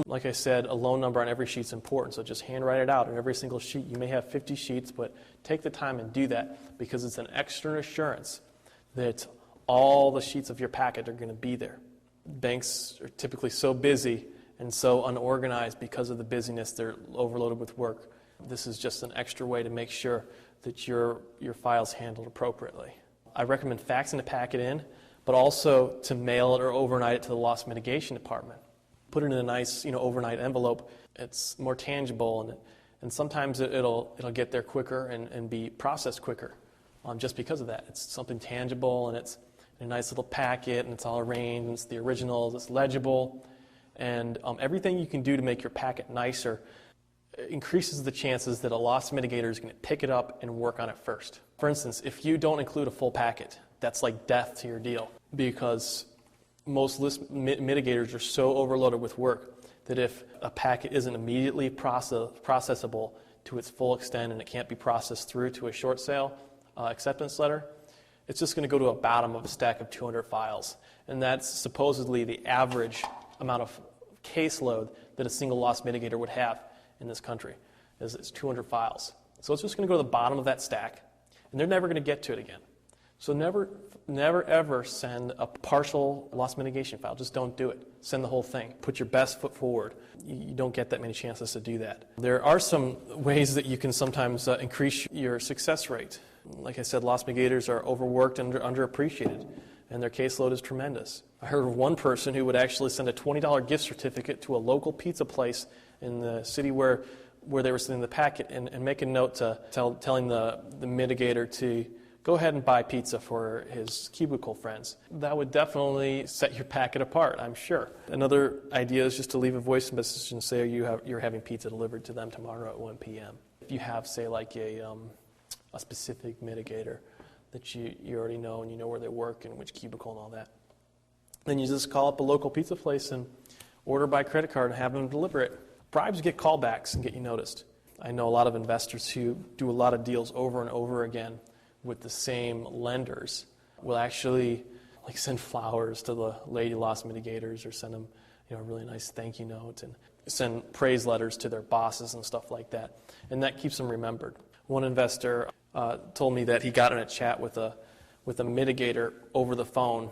Like I said, a loan number on every sheet is important, so just handwrite it out on every single sheet. You may have 50 sheets, but take the time and do that because it's an extra assurance that all the sheets of your packet are going to be there. Banks are typically so busy and so unorganized because of the busyness. They're overloaded with work. This is just an extra way to make sure that your file's handled appropriately. I recommend faxing the packet in, but also to mail it or overnight it to the loss mitigation department. Put it in a nice, overnight envelope. It's more tangible, and sometimes it'll get there quicker and be processed quicker, just because of that. It's something tangible, and it's in a nice little packet, and it's all arranged, and it's the original, it's legible, and everything you can do to make your packet nicer increases the chances that a loss mitigator is going to pick it up and work on it first. For instance, if you don't include a full packet, that's like death to your deal, because most list mitigators are so overloaded with work that if a packet isn't immediately processable to its full extent and it can't be processed through to a short sale acceptance letter, it's just going to go to a bottom of a stack of 200 files. And that's supposedly the average amount of caseload that a single loss mitigator would have in this country, is 200 files. So it's just going to go to the bottom of that stack, and they're never going to get to it again. So never ever send a partial loss mitigation file. Just don't do it. Send the whole thing. Put your best foot forward. You don't get that many chances to do that. There are some ways that you can sometimes increase your success rate. Like I said, loss mitigators are overworked and underappreciated, and their caseload is tremendous. I heard of one person who would actually send a $20 gift certificate to a local pizza place in the city where they were sending the packet, and make a note to telling the mitigator to go ahead and buy pizza for his cubicle friends. That would definitely set your packet apart, I'm sure. Another idea is just to leave a voice message and say you're having pizza delivered to them tomorrow at 1 p.m. If you have, say, like a specific mitigator that you already know and you know where they work and which cubicle and all that, then you just call up a local pizza place and order by credit card and have them deliver it. Bribes get callbacks and get you noticed. I know a lot of investors who do a lot of deals over and over again with the same lenders will actually send flowers to the lady loss mitigators, or send them a really nice thank you note, and send praise letters to their bosses and stuff like that. And that keeps them remembered. One investor told me that he got in a chat with a mitigator over the phone,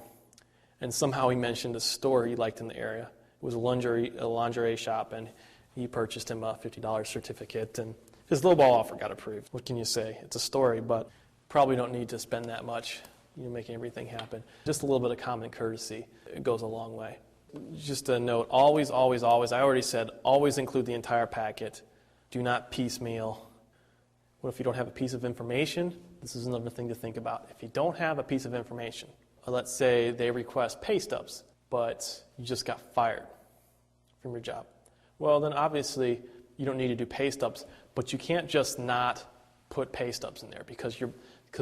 and somehow he mentioned a store he liked in the area. It was a lingerie shop, and he purchased him a $50 certificate, and his lowball offer got approved. What can you say? It's a story, but probably don't need to spend that much, making everything happen. Just a little bit of common courtesy, it goes a long way. Just a note, always, always, always, I already said, always include the entire packet. Do not piecemeal. What if you don't have a piece of information? This is another thing to think about. If you don't have a piece of information, let's say they request pay stubs, but you just got fired from your job. Well, then obviously you don't need to do pay stubs, but you can't just not put pay stubs in there because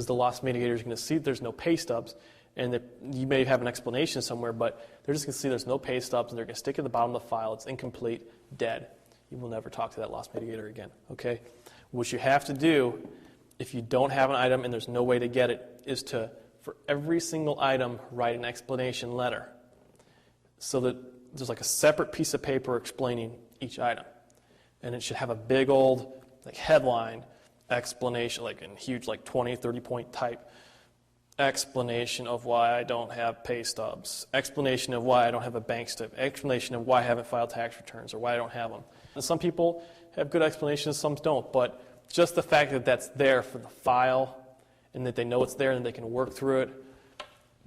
the loss mitigator is going to see there's no pay stubs, and you may have an explanation somewhere, but they're just going to see there's no pay stubs, and they're going to stick it at the bottom of the file. It's incomplete, dead. You will never talk to that loss mitigator again, okay? What you have to do, if you don't have an item and there's no way to get it, is to, for every single item, write an explanation letter so that there's a separate piece of paper explaining each item. And it should have a big old headline explanation, in huge 20, 30-point type explanation of why I don't have pay stubs, explanation of why I don't have a bank statement, explanation of why I haven't filed tax returns or why I don't have them. And some people have good explanations, some don't, but just the fact that that's there for the file and that they know it's there and they can work through it,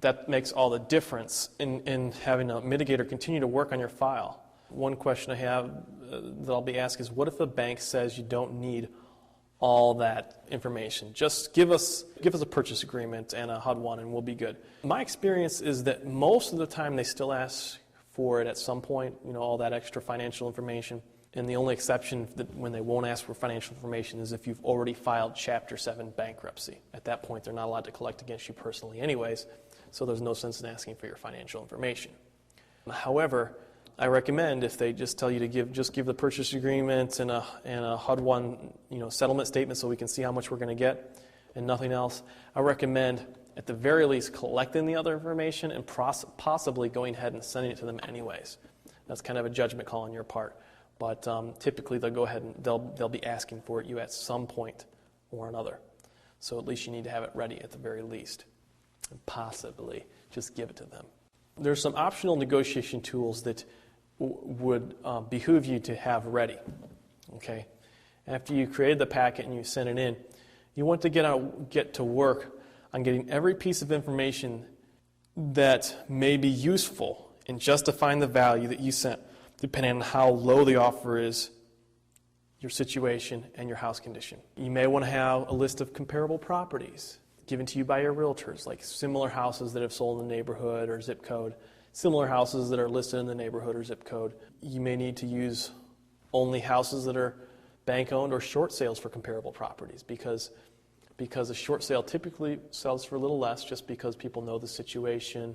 that makes all the difference in having a mitigator continue to work on your file. One question I have that I'll be asked is, what if a bank says you don't need all that information? Just give us a purchase agreement and a HUD-1 and we'll be good. My experience is that most of the time they still ask for it at some point, all that extra financial information. And the only exception that when they won't ask for financial information is if you've already filed Chapter 7 bankruptcy. At that point, they're not allowed to collect against you personally anyways, so there's no sense in asking for your financial information. However, I recommend if they just tell you to give the purchase agreement and a HUD-1 settlement statement so we can see how much we're going to get and nothing else, I recommend at the very least collecting the other information and possibly going ahead and sending it to them anyways. That's kind of a judgment call on your part. But typically they'll go ahead and they'll be asking for you at some point or another. So at least you need to have it ready at the very least. And possibly just give it to them. There's some optional negotiation tools that would behoove you to have ready. Okay? After you created the packet and you sent it in, you want to get to work on getting every piece of information that may be useful in justifying the value that you sent, depending on how low the offer is, your situation, and your house condition. You may want to have a list of comparable properties given to you by your realtors, like similar houses that have sold in the neighborhood or zip code, similar houses that are listed in the neighborhood or zip code. You may need to use only houses that are bank-owned or short sales for comparable properties because a short sale typically sells for a little less just because people know the situation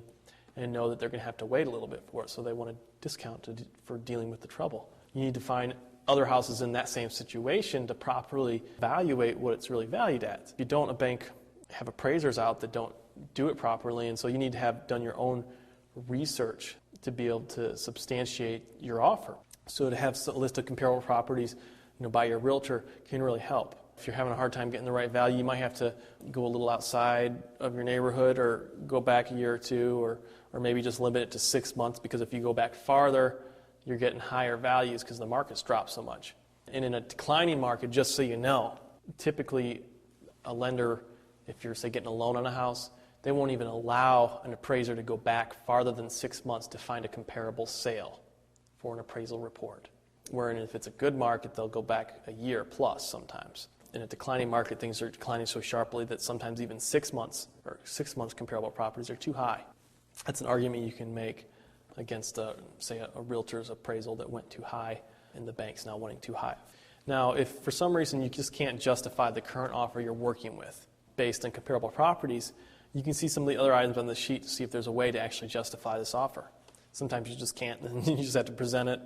and know that they're going to have to wait a little bit for it, so they want a discount for dealing with the trouble. You need to find other houses in that same situation to properly evaluate what it's really valued at. If you don't, a bank have appraisers out that don't do it properly, and so you need to have done your own research to be able to substantiate your offer. So to have a list of comparable properties, by your realtor can really help. If you're having a hard time getting the right value, you might have to go a little outside of your neighborhood or go back a year or two or maybe just limit it to 6 months, because if you go back farther, you're getting higher values because the market's dropped so much. And in a declining market, just so you know, typically a lender, if you're, say, getting a loan on a house, they won't even allow an appraiser to go back farther than 6 months to find a comparable sale for an appraisal report. Wherein if it's a good market, they'll go back a year plus sometimes. In a declining market, things are declining so sharply that sometimes even 6 months or 6 months comparable properties are too high. That's an argument you can make against, say, a realtor's appraisal that went too high and the bank's now wanting too high. Now, if for some reason you just can't justify the current offer you're working with based on comparable properties, you can see some of the other items on the sheet to see if there's a way to actually justify this offer. Sometimes you just can't, and you just have to present it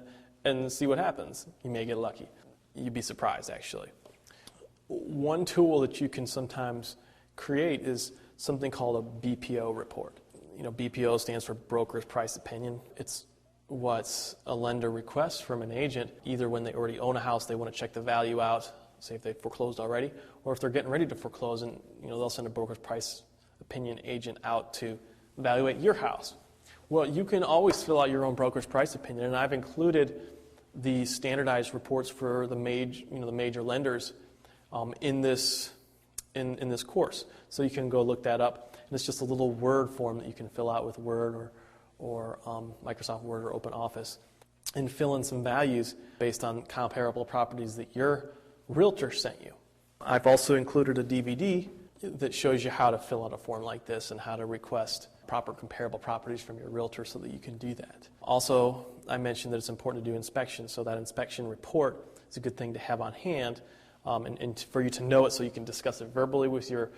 and see what happens. You may get lucky. You'd be surprised, actually. One tool that you can sometimes create is something called a BPO report. BPO stands for Broker's Price Opinion. It's what a lender requests from an agent, either when they already own a house, they want to check the value out, say if they've foreclosed already, or if they're getting ready to foreclose, and they'll send a Broker's Price Opinion agent out to evaluate your house. Well, you can always fill out your own Broker's Price Opinion, and I've included the standardized reports for the major lenders in this course. So you can go look that up. And it's just a little Word form that you can fill out with Word or Microsoft Word or OpenOffice and fill in some values based on comparable properties that your realtor sent you. I've also included a DVD that shows you how to fill out a form like this and how to request proper comparable properties from your realtor so that you can do that. Also, I mentioned that it's important to do inspections, so that inspection report is a good thing to have on hand and for you to know it so you can discuss it verbally with your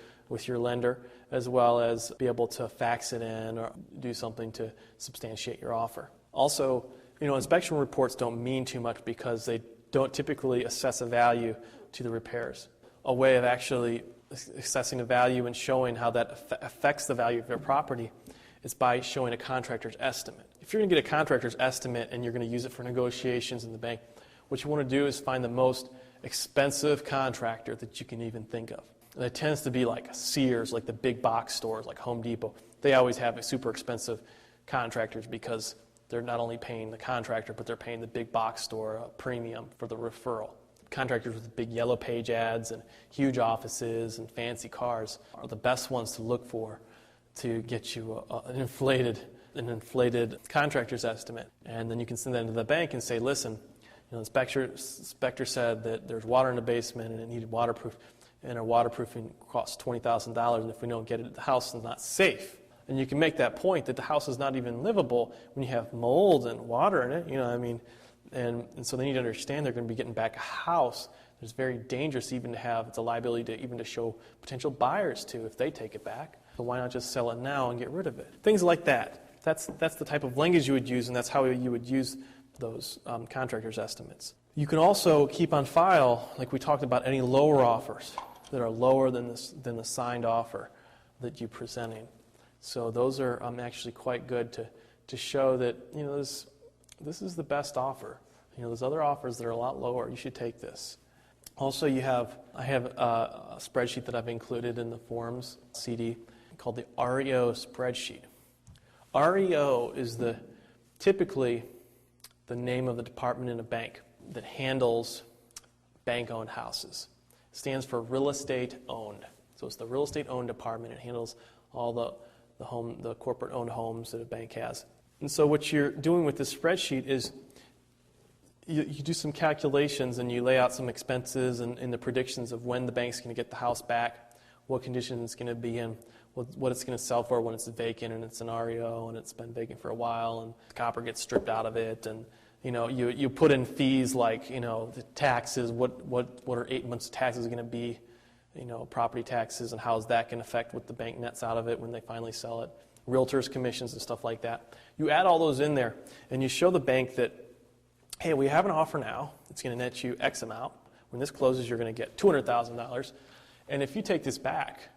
lender, as well as be able to fax it in or do something to substantiate your offer. Also, inspection reports don't mean too much because they don't typically assess a value to the repairs. A way of actually assessing a value and showing how that affects the value of your property is by showing a contractor's estimate. If you're going to get a contractor's estimate and you're going to use it for negotiations in the bank, what you want to do is find the most expensive contractor that you can even think of. And it tends to be like Sears, like the big box stores, like Home Depot. They always have super expensive contractors because they're not only paying the contractor, but they're paying the big box store a premium for the referral. Contractors with big yellow page ads and huge offices and fancy cars are the best ones to look for to get you an inflated contractor's estimate. And then you can send that to the bank and say, listen, the inspector said that there's water in the basement and it needed waterproof, and our waterproofing costs $20,000, and if we don't get it at the house, it's not safe. And you can make that point that the house is not even livable when you have mold and water in it, And so they need to understand they're going to be getting back a house. It's very dangerous even to have, it's a liability to show potential buyers to if they take it back. So why not just sell it now and get rid of it? Things like that. That's the type of language you would use, and that's how you would use those contractor's estimates. You can also keep on file, like we talked about, any lower offers that are lower than the signed offer. that you're presenting. So those are actually quite good to show that, this is the best offer. There's other offers that are a lot lower. You should take this. Also, I have a spreadsheet that I've included in the forms CD called the REO spreadsheet. REO is typically the name of the department in a bank that handles bank-owned houses. It stands for real estate owned. So it's the real estate owned department. It handles all the corporate-owned homes that a bank has. And so what you're doing with this spreadsheet is you do some calculations and you lay out some expenses and the predictions of when the bank's going to get the house back, what condition it's going to be in, what it's going to sell for when it's vacant and it's an REO and it's been vacant for a while and the copper gets stripped out of it, and you put in fees like the taxes, what are 8 months of taxes going to be, property taxes, and how is that going to affect what the bank nets out of it when they finally sell it, realtors commissions and stuff like that. You add all those in there and you show the bank that, hey, we have an offer now. It's going to net you X amount. When this closes, you're going to get $200,000. And if you take this back,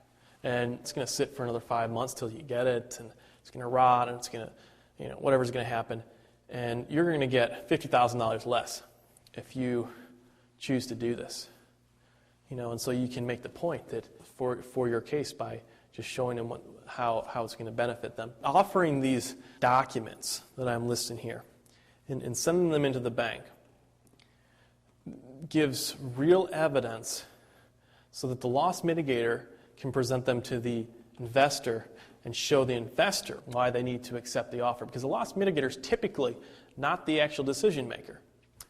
and it's going to sit for another 5 months till you get it, and it's going to rot, and it's going to, whatever's going to happen, and you're going to get $50,000 less if you choose to do this. And so you can make the point that for your case by just showing them how it's going to benefit them. Offering these documents that I'm listing here and sending them into the bank gives real evidence so that the loss mitigator can present them to the investor and show the investor why they need to accept the offer. Because the loss mitigator is typically not the actual decision maker.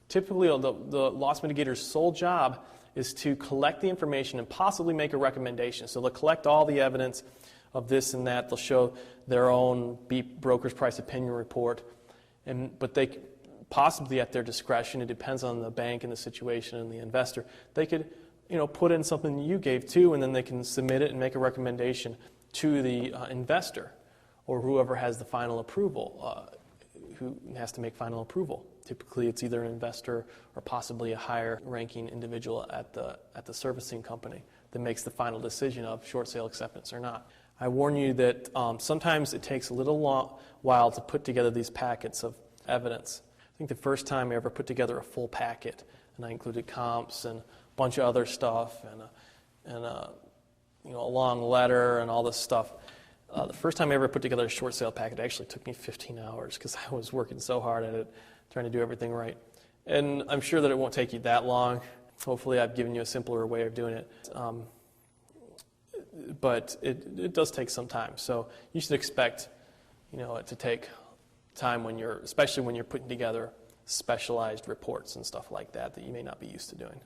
Typically, the loss mitigator's sole job is to collect the information and possibly make a recommendation. So they'll collect all the evidence of this and that. They'll show their own broker's price opinion report. But they possibly at their discretion, it depends on the bank and the situation and the investor, they could put in something you gave too, and then they can submit it and make a recommendation to the investor or whoever has the final approval, who has to make final approval. Typically, it's either an investor or possibly a higher-ranking individual at the servicing company that makes the final decision of short sale acceptance or not. I warn you that sometimes it takes a little while to put together these packets of evidence. I think the first time I ever put together a full packet, and I included comps and a bunch of other stuff and a long letter and all this stuff. The first time I ever put together a short sale packet, it actually took me 15 hours because I was working so hard at it, trying to do everything right. And I'm sure that it won't take you that long. Hopefully I've given you a simpler way of doing it. But it does take some time. So you should expect it to take time especially when you're putting together specialized reports and stuff like that you may not be used to doing.